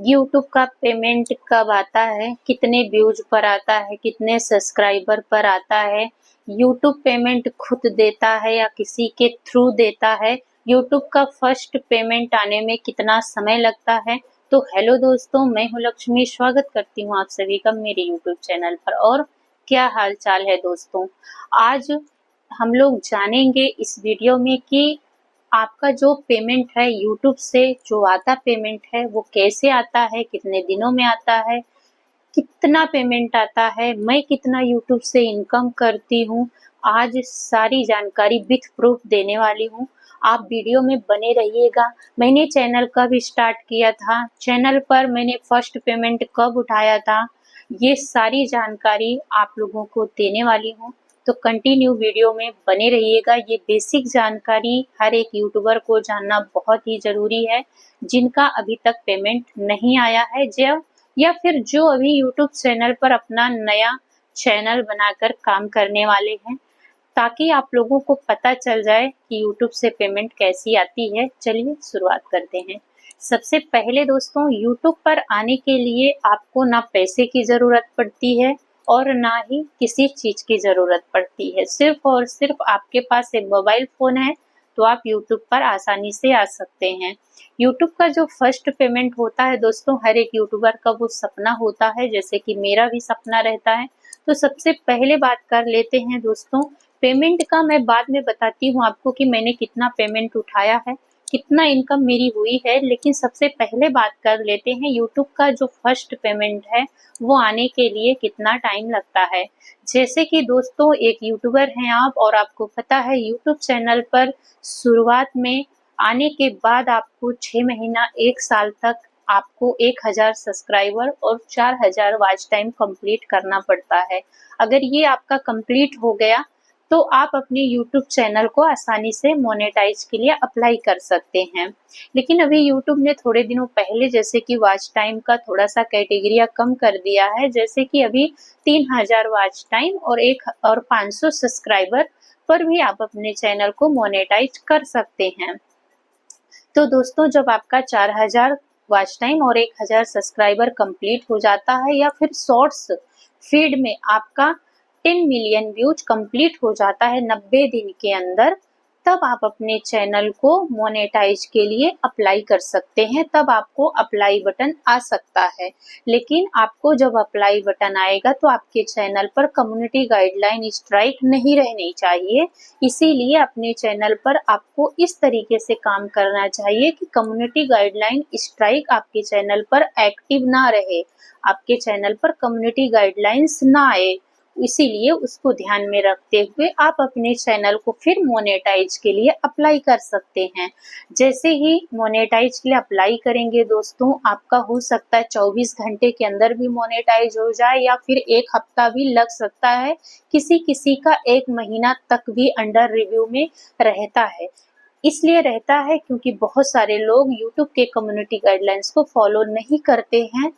YouTube का payment कब आता है, कितने व्यूज पर आता है, कितने सब्सक्राइबर पर आता है, यूट्यूब पेमेंट खुद देता है या किसी के थ्रू देता है, यूट्यूब का फर्स्ट पेमेंट आने में कितना समय लगता है। तो हेलो दोस्तों, मैं हूँ लक्ष्मी, स्वागत करती हूँ आप सभी का मेरे यूट्यूब चैनल पर। और क्या हाल चाल है दोस्तों। आज हम लोग जानेंगे इस वीडियो में कि आपका जो पेमेंट है यूट्यूब से जो आता पेमेंट है वो कैसे आता है, कितने दिनों में आता है, कितना पेमेंट आता है, मैं कितना यूट्यूब से इनकम करती हूँ। आज सारी जानकारी विथ प्रूफ देने वाली हूँ। आप वीडियो में बने रहिएगा। मैंने चैनल कब स्टार्ट किया था, चैनल पर मैंने फर्स्ट पेमेंट कब उठाया था, ये सारी जानकारी आप लोगों को देने वाली हूँ। तो कंटिन्यू वीडियो में बने रहिएगा। ये बेसिक जानकारी हर एक यूट्यूबर को जानना बहुत ही जरूरी है, जिनका अभी तक पेमेंट नहीं आया है या फिर जो अभी यूट्यूब चैनल पर अपना नया चैनल बनाकर काम करने वाले हैं, ताकि आप लोगों को पता चल जाए कि यूट्यूब से पेमेंट कैसी आती है। चलिए शुरुआत करते हैं। सबसे पहले दोस्तों, यूट्यूब पर आने के लिए आपको ना पैसे की ज़रूरत पड़ती है और ना ही किसी चीज़ की ज़रूरत पड़ती है। सिर्फ और सिर्फ आपके पास एक मोबाइल फ़ोन है तो आप यूट्यूब पर आसानी से आ सकते हैं। यूट्यूब का जो फर्स्ट पेमेंट होता है दोस्तों, हर एक यूट्यूबर का वो सपना होता है, जैसे कि मेरा भी सपना रहता है। तो सबसे पहले बात कर लेते हैं दोस्तों पेमेंट का। मैं बाद में बताती हूँ आपको कि मैंने कितना पेमेंट उठाया है, कितना इनकम मेरी हुई है, लेकिन सबसे पहले बात कर लेते हैं यूट्यूब का जो फर्स्ट पेमेंट है वो आने के लिए कितना टाइम लगता है। जैसे कि दोस्तों एक यूट्यूबर हैं आप और आपको पता है यूट्यूब चैनल पर शुरुआत में आने के बाद आपको 6 महीना 1 साल तक आपको 1000 सब्सक्राइबर और 4000 वॉच टाइम कंप्लीट करना पड़ता है। अगर ये आपका कंप्लीट हो गया तो आप अपने YouTube चैनल को आसानी से मोनेटाइज के लिए अप्लाई कर सकते हैं। लेकिन अभी YouTube ने थोड़े दिनों पहले जैसे कि वॉच टाइम का थोड़ा सा कैटेगरिया कम कर दिया है, जैसे कि अभी 3000 वॉच टाइम और 500 सब्सक्राइबर पर भी आप अपने चैनल को मोनेटाइज कर सकते हैं। तो दोस्तों जब आपका 4000 वॉच टाइम और 1000 सब्सक्राइबर कंप्लीट हो जाता है या फिर शॉर्ट्स फीड में आपका 10 मिलियन व्यूज कंप्लीट हो जाता है 90 दिन के अंदर, तब आप अपने चैनल को मोनेटाइज के लिए अप्लाई कर सकते हैं। तब आपको अप्लाई बटन आ सकता है। लेकिन आपको जब अप्लाई बटन आएगा तो आपके चैनल पर कम्युनिटी गाइडलाइन स्ट्राइक नहीं रहनी चाहिए। इसीलिए अपने चैनल पर आपको इस तरीके से काम करना चाहिए कि कम्युनिटी गाइडलाइन स्ट्राइक आपके चैनल पर एक्टिव ना रहे, आपके चैनल पर कम्युनिटी गाइडलाइंस ना आए। इसीलिए उसको ध्यान में रखते हुए आप अपने चैनल को फिर मोनेटाइज के लिए अप्लाई कर सकते हैं। जैसे ही मोनेटाइज के लिए अप्लाई करेंगे दोस्तों, आपका हो सकता है 24 घंटे के अंदर भी मोनेटाइज हो जाए या फिर 1 हफ्ता भी लग सकता है, किसी किसी का 1 महीना तक भी अंडर रिव्यू में रहता है। इसलिए रहता है क्योंकि बहुत सारे लोग यूट्यूब के कम्युनिटी गाइडलाइंस को फॉलो नहीं करते हैं,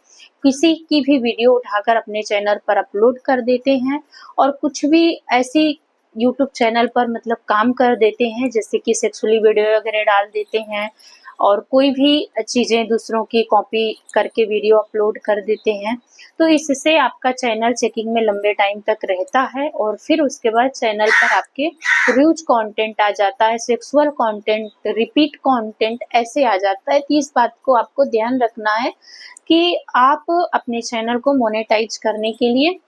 किसी की भी वीडियो उठाकर अपने चैनल पर अपलोड कर देते हैं और कुछ भी ऐसी यूट्यूब चैनल पर मतलब काम कर देते हैं, जैसे कि सेक्सुअली वीडियो वगैरह डाल देते हैं और कोई भी चीज़ें दूसरों की कॉपी करके वीडियो अपलोड कर देते हैं। तो इससे आपका चैनल चेकिंग में लंबे टाइम तक रहता है और फिर उसके बाद चैनल पर आपके र्यूज कंटेंट आ जाता है, सेक्सुअल कंटेंट, रिपीट कंटेंट ऐसे आ जाता है। तो इस बात को आपको ध्यान रखना है कि आप अपने चैनल को मोनेटाइज करने के लिए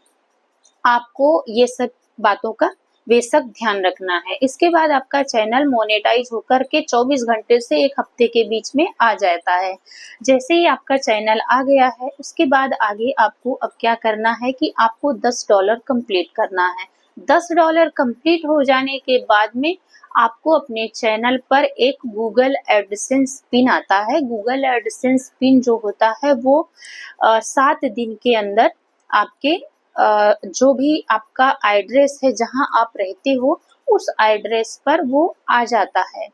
आपको ये सब बातों का बेशक ध्यान रखना है। इसके बाद आपका चैनल मोनेटाइज होकर के 24 घंटे से 1 हफ्ते के बीच में आ जाता है। जैसे ही आपका चैनल आ गया है उसके बाद आगे आपको अब क्या करना है कि आपको $10 कंप्लीट करना है। $10 कंप्लीट हो जाने के बाद में आपको अपने चैनल पर एक गूगल एडसेंस पिन आता है। गूगल एडसेंस पिन जो होता है वो 7 दिन के अंदर आपके जो भी आपका एड्रेस है जहां आप रहते हो उस एड्रेस पर वो आ जाता है।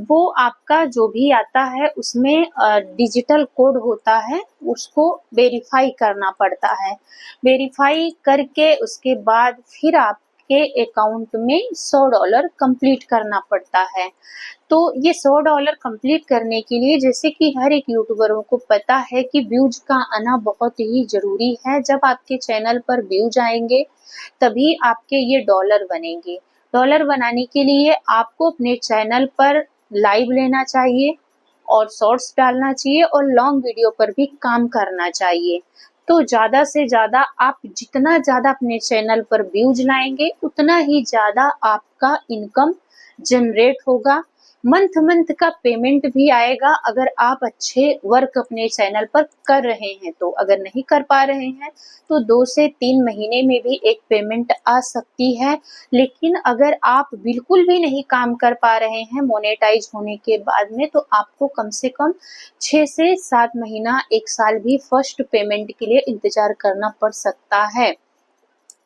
वो आपका जो भी आता है उसमें डिजिटल कोड होता है, उसको वेरीफाई करना पड़ता है। वेरीफाई करके उसके बाद फिर आप आपके अकाउंट में $100 कंप्लीट करना पड़ता है। तो ये $100 कंप्लीट करने के लिए, जैसे कि हर एक यूट्यूबरों को पता है कि व्यूज का आना बहुत ही जरूरी है। जब आपके चैनल पर व्यूज आएंगे तभी आपके ये डॉलर बनेंगे। डॉलर बनाने के लिए आपको अपने चैनल पर लाइव लेना चाहिए और शॉर्ट्स डालना चाहिए और लॉन्ग वीडियो पर भी काम करना चाहिए। तो ज़्यादा से ज़्यादा आप जितना ज़्यादा अपने चैनल पर व्यूज लाएंगे उतना ही ज़्यादा आपका इनकम जनरेट होगा। मंथ मंथ का पेमेंट भी आएगा अगर आप अच्छे वर्क अपने चैनल पर कर रहे हैं तो। अगर नहीं कर पा रहे हैं तो 2 से 3 महीने में भी एक पेमेंट आ सकती है। लेकिन अगर आप बिल्कुल भी नहीं काम कर पा रहे हैं मोनेटाइज होने के बाद में, तो आपको कम से कम 6 से 7 महीना 1 साल भी फर्स्ट पेमेंट के लिए इंतजार करना पड़ सकता है।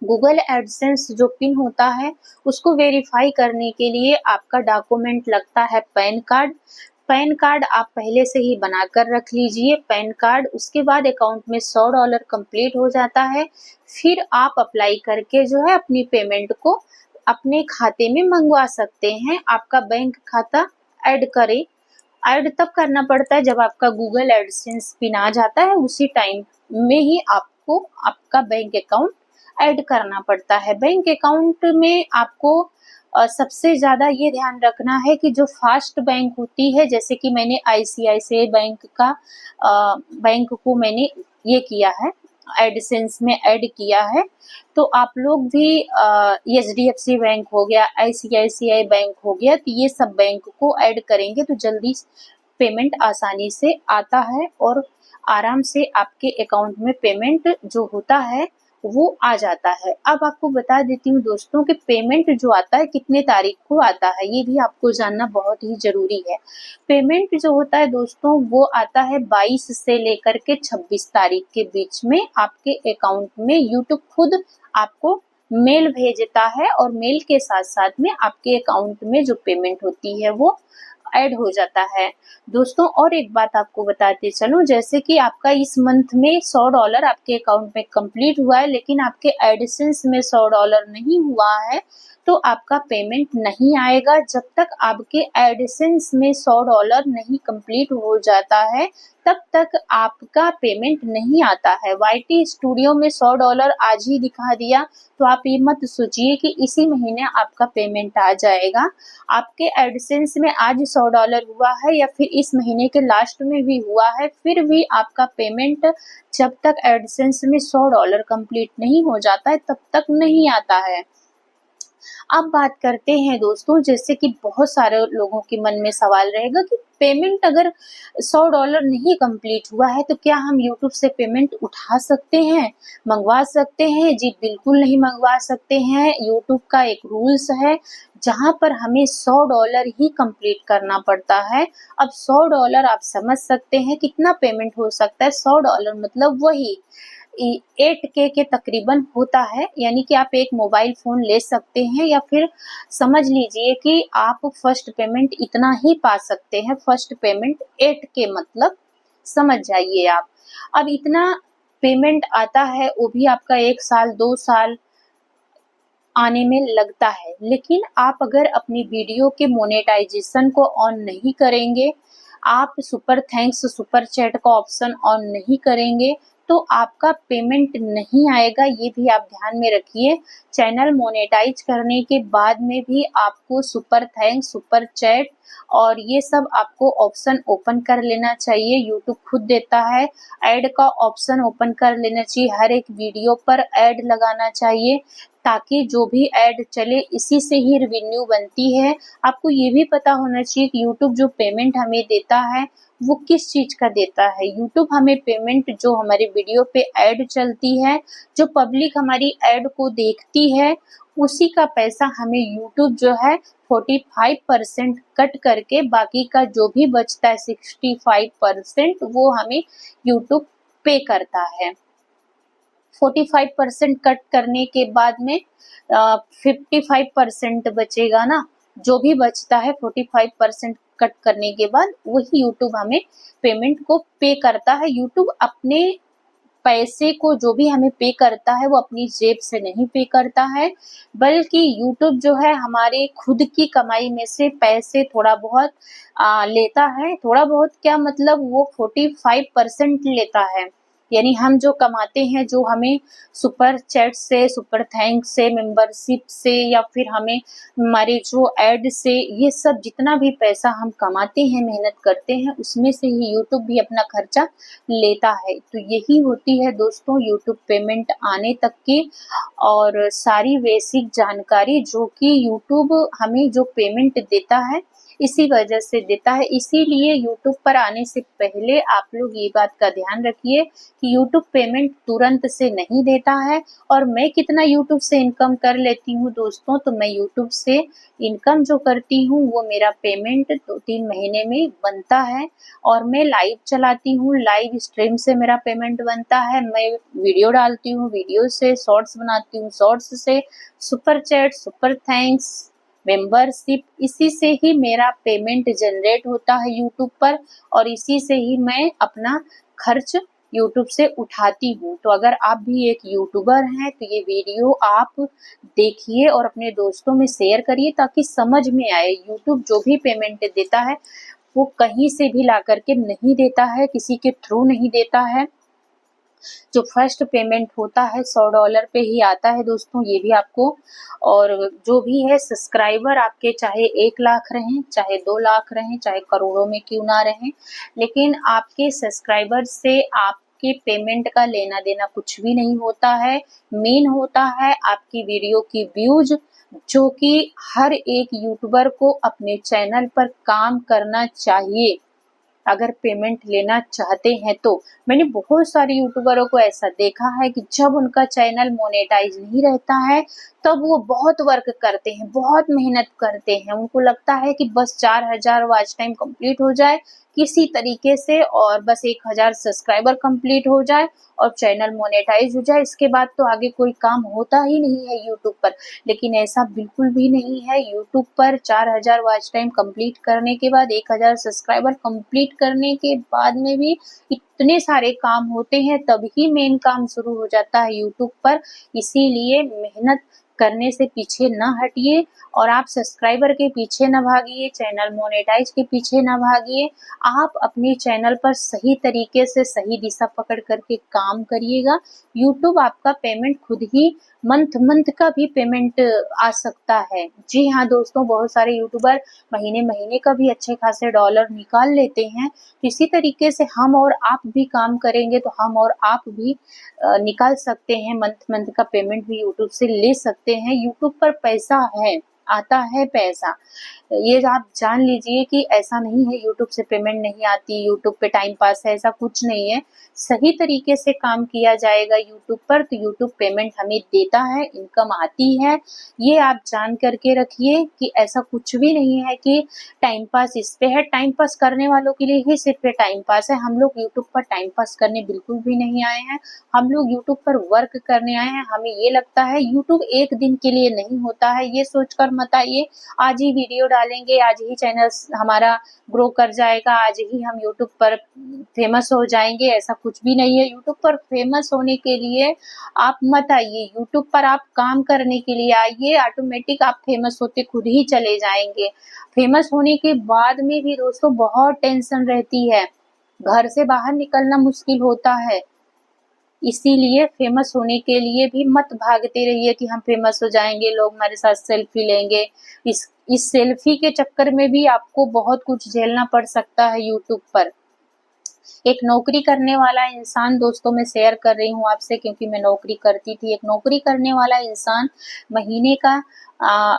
गूगल एडसेंस जो पिन होता है उसको वेरीफाई करने के लिए आपका डॉक्यूमेंट लगता है पैन कार्ड। पैन कार्ड आप पहले से ही बनाकर रख लीजिए पैन कार्ड। उसके बाद अकाउंट में $100 कंप्लीट हो जाता है। फिर आप अप्लाई करके जो है अपनी पेमेंट को अपने खाते में मंगवा सकते हैं। आपका बैंक खाता ऐड करें। ऐड तब करना पड़ता है जब आपका गूगल एडसेंस पिन आ जाता है, उसी टाइम में ही आपको आपका बैंक अकाउंट ऐड करना पड़ता है। बैंक अकाउंट में आपको सबसे ज़्यादा ये ध्यान रखना है कि जो फास्ट बैंक होती है, जैसे कि मैंने ICICI बैंक का बैंक को मैंने ये किया है, एडसेंस में ऐड किया है। तो आप लोग भी HDFC बैंक हो गया, ICICI बैंक हो गया, तो ये सब बैंक को ऐड करेंगे तो जल्दी पेमेंट आसानी से आता है और आराम से आपके अकाउंट में पेमेंट जो होता है वो आ जाता है। अब आपको बता देती हूँ दोस्तों कि पेमेंट जो आता है कितने तारीख को आता है, ये भी आपको जानना बहुत ही जरूरी है। पेमेंट जो होता है दोस्तों वो आता है 22 से लेकर के 26 तारीख के बीच में। आपके अकाउंट में यूट्यूब खुद आपको मेल भेजता है और मेल के साथ साथ में आपके अकाउंट में जो पेमेंट होती है वो ऐड हो जाता है दोस्तों। और एक बात आपको बताते चलूं, जैसे कि आपका इस मंथ में $100 आपके अकाउंट में कंप्लीट हुआ है लेकिन आपके एडसेंस में $100 नहीं हुआ है तो आपका पेमेंट नहीं आएगा जब तक आपके एडसेंस में $100 नहीं कंप्लीट हो जाता है, तब तक आपका पेमेंट नहीं आता है। YT स्टूडियो में $100 आज ही दिखा दिया तो आप ये मत सोचिए कि इसी महीने आपका पेमेंट आ जाएगा। आपके एडसेंस में आज $100 हुआ है या फिर इस महीने के लास्ट में भी हुआ है, फिर भी आपका पेमेंट जब तक एडसेंस में $100 कंप्लीट नहीं हो जाता है तब तक नहीं आता है। अब बात करते हैं दोस्तों, जैसे कि बहुत सारे लोगों के मन में सवाल रहेगा कि पेमेंट अगर $100 नहीं कंप्लीट हुआ है तो क्या हम यूट्यूब से पेमेंट उठा सकते हैं, मंगवा सकते हैं? जी बिल्कुल नहीं मंगवा सकते हैं। यूट्यूब का एक रूल्स है जहां पर हमें $100 ही कंप्लीट करना पड़ता है। अब $100 आप समझ सकते हैं कितना पेमेंट हो सकता है। $100 मतलब वही 8K के तकरीबन होता है, यानी कि आप एक मोबाइल फोन ले सकते हैं या फिर समझ लीजिए कि आप फर्स्ट पेमेंट इतना ही पा सकते हैं। फर्स्ट पेमेंट 8K मतलब समझ जाइए आप। अब इतना पेमेंट आता है वो भी आपका 1 साल 2 साल आने में लगता है। लेकिन आप अगर अपनी वीडियो के मोनेटाइजेशन को ऑन नहीं करेंगे, आप सुपर थैंक्स सुपर चैट का ऑप्शन ऑन नहीं करेंगे तो आपका पेमेंट नहीं आएगा। ये भी आप ध्यान में रखिए। चैनल मोनेटाइज करने के बाद में भी आपको सुपर थैंक्स सुपर चैट और ये सब आपको ऑप्शन ओपन कर लेना चाहिए। यूट्यूब खुद देता है। ऐड का ऑप्शन ओपन कर लेना चाहिए। हर एक वीडियो पर ऐड लगाना चाहिए ताकि जो भी ऐड चले इसी से ही रेवेन्यू बनती है। आपको ये भी पता होना चाहिए कि यूट्यूब जो पेमेंट हमें देता है वो किस चीज का देता है। यूट्यूब हमें पेमेंट जो हमारे वीडियो पे ऐड चलती है, जो पब्लिक हमारी ऐड को देखती है, उसी का पैसा हमें यूट्यूब जो है 45% कट करके बाकी का जो भी बचता है 65% वो हमें यूट्यूब पे करता है। 45% कट करने के बाद में 55% बचेगा ना। जो भी बचता है 45% कट करने के बाद वही यूट्यूब हमें पेमेंट को पे करता है। यूट्यूब अपने पैसे को जो भी हमें पे करता है वो अपनी जेब से नहीं पे करता है, बल्कि यूट्यूब जो है हमारे खुद की कमाई में से पैसे थोड़ा बहुत लेता है। थोड़ा बहुत क्या मतलब, वो 45% लेता है। यानी हम जो कमाते हैं, जो हमें सुपर चैट से, सुपर थैंक्स से, मेंबरशिप से, या फिर हमें हमारे जो ऐड से, ये सब जितना भी पैसा हम कमाते हैं, मेहनत करते हैं, उसमें से ही यूट्यूब भी अपना खर्चा लेता है। तो यही होती है दोस्तों यूट्यूब पेमेंट आने तक की और सारी बेसिक जानकारी, जो कि यूट्यूब हमें जो पेमेंट देता है इसी वजह से देता है। इसीलिए यूट्यूब पर आने से पहले आप लोग ये बात का ध्यान रखिए कि यूट्यूब पेमेंट तुरंत से नहीं देता है। और मैं कितना यूट्यूब से इनकम कर लेती हूँ दोस्तों, तो मैं यूट्यूब से इनकम जो करती हूँ वो मेरा पेमेंट 2-3 महीने में बनता है। और मैं लाइव चलाती हूँ, लाइव स्ट्रीम से मेरा पेमेंट बनता है। मैं वीडियो डालती हूँ, वीडियो से शॉर्ट्स बनाती हूँ, शॉर्ट्स से super chat, super thanks, membership, इसी से ही मेरा पेमेंट जनरेट होता है यूट्यूब पर। और इसी से ही मैं अपना खर्च यूट्यूब से उठाती हूँ। तो अगर आप भी एक यूट्यूबर हैं तो ये वीडियो आप देखिए और अपने दोस्तों में शेयर करिए, ताकि समझ में आए यूट्यूब जो भी पेमेंट देता है वो कहीं से भी ला करके नहीं देता है, किसी के थ्रू नहीं देता है। जो फर्स्ट पेमेंट होता है $100 पे ही आता है दोस्तों, ये भी आपको। और जो भी है सब्सक्राइबर आपके, चाहे 1 लाख रहें, चाहे 2 लाख रहें, चाहे करोड़ों में क्यों ना रहें, लेकिन आपके सब्सक्राइबर से आपके पेमेंट का लेना देना कुछ भी नहीं होता है। मेन होता है आपकी वीडियो की व्यूज, जो कि हर एक यूट्यूबर को अपने चैनल पर काम करना चाहिए अगर पेमेंट लेना चाहते हैं तो। मैंने बहुत सारे यूट्यूबरों को ऐसा देखा है कि जब उनका चैनल मोनेटाइज नहीं रहता है तब वो बहुत वर्क करते हैं, बहुत मेहनत करते हैं। उनको लगता है कि बस 4000 वॉच टाइम कंप्लीट हो जाए किसी तरीके से, और बस 1000 सब्सक्राइबर कंप्लीट हो जाए और चैनल मोनेटाइज हो जाए, इसके बाद तो आगे कोई काम होता ही नहीं है यूट्यूब पर। लेकिन ऐसा बिल्कुल भी नहीं है। यूट्यूब पर 4000 वॉच टाइम कंप्लीट करने के बाद, 1000 सब्सक्राइबर कंप्लीट करने के बाद में भी इतने सारे काम होते हैं, तभी मेन काम शुरू हो जाता है यूट्यूब पर। इसीलिए मेहनत करने से पीछे न हटिए और आप सब्सक्राइबर के पीछे न भागिए, चैनल मोनेटाइज के पीछे न भागिए। आप अपने चैनल पर सही तरीके से सही दिशा पकड़ करके काम करिएगा। यूट्यूब आपका पेमेंट खुद ही मंथ का भी पेमेंट आ सकता है। जी हाँ दोस्तों, बहुत सारे यूट्यूबर महीने का भी अच्छे खासे डॉलर निकाल लेते हैं। तो इसी तरीके से हम और आप भी काम करेंगे तो हम और आप भी निकाल सकते हैं, मंथ का पेमेंट भी यूट्यूब से ले सकते हैं। यूट्यूब पर पैसा है, आता है पैसा। ये आप जान लीजिए कि ऐसा नहीं है यूट्यूब से पेमेंट नहीं आती, यूट्यूब पे टाइम पास है, ऐसा कुछ नहीं है। सही तरीके से काम किया जाएगा यूट्यूब पर तो यूट्यूब पेमेंट हमें देता है, इनकम आती है। ये आप जान करके रखिए कि ऐसा कुछ भी नहीं है कि टाइम पास इस पे है। टाइम पास करने वालों के लिए ही सिर्फ ये टाइम पास है। हम लोग यूट्यूब पर टाइम पास करने बिल्कुल भी नहीं आए हैं। हम लोग यूट्यूब पर वर्क करने आए हैं। हमें ये लगता है यूट्यूब एक दिन के लिए नहीं होता है, ये सोचकर मत आइए आज ही वीडियो डालेंगे, आज ही चैनल हमारा ग्रो कर जाएगा, आज ही हम यूट्यूब पर फेमस हो जाएंगे, ऐसा कुछ भी नहीं है। यूट्यूब पर फेमस होने के लिए आप मत आइए, यूट्यूब पर आप काम करने के लिए आइए। ऑटोमेटिक आप फेमस होते खुद ही चले जाएंगे। फेमस होने के बाद में भी दोस्तों बहुत टेंशन रहती है, घर से बाहर निकलना मुश्किल होता है। इसीलिए फेमस होने के लिए भी मत भागते रहिए कि हम फेमस हो जाएंगे, लोग हमारे साथ सेल्फी लेंगे। इस सेल्फी के चक्कर में भी आपको बहुत कुछ झेलना पड़ सकता है यूट्यूब पर। एक नौकरी करने वाला इंसान, दोस्तों मैं शेयर कर रही हूँ आपसे क्योंकि मैं नौकरी करती थी। एक नौकरी करने वाला इंसान महीने का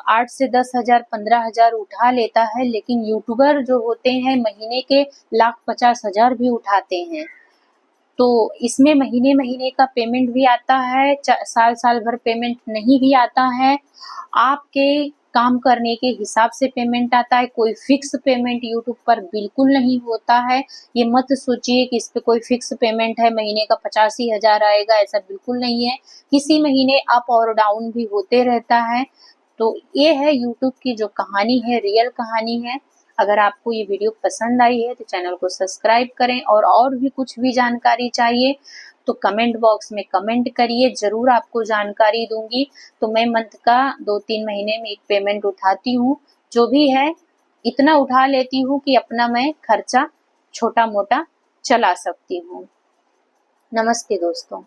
8 से 10,000 15,000 उठा लेता है, लेकिन यूट्यूबर जो होते हैं महीने के लाख 50,000 भी उठाते हैं। तो इसमें महीने का पेमेंट भी आता है, साल भर पेमेंट नहीं भी आता है। आपके काम करने के हिसाब से पेमेंट आता है। कोई फिक्स पेमेंट यूट्यूब पर बिल्कुल नहीं होता है। ये मत सोचिए कि इस पे कोई फिक्स पेमेंट है, महीने का 85,000 आएगा, ऐसा बिल्कुल नहीं है। किसी महीने अप और डाउन भी होते रहता है। तो ये है यूट्यूब की जो कहानी है, रियल कहानी है। अगर आपको ये वीडियो पसंद आई है तो चैनल को सब्सक्राइब करें, और भी कुछ भी जानकारी चाहिए तो कमेंट बॉक्स में कमेंट करिए, जरूर आपको जानकारी दूंगी। तो मैं मंथ का 2-3 महीने में एक पेमेंट उठाती हूँ, जो भी है इतना उठा लेती हूँ कि अपना मैं खर्चा छोटा मोटा चला सकती हूँ। नमस्ते दोस्तों।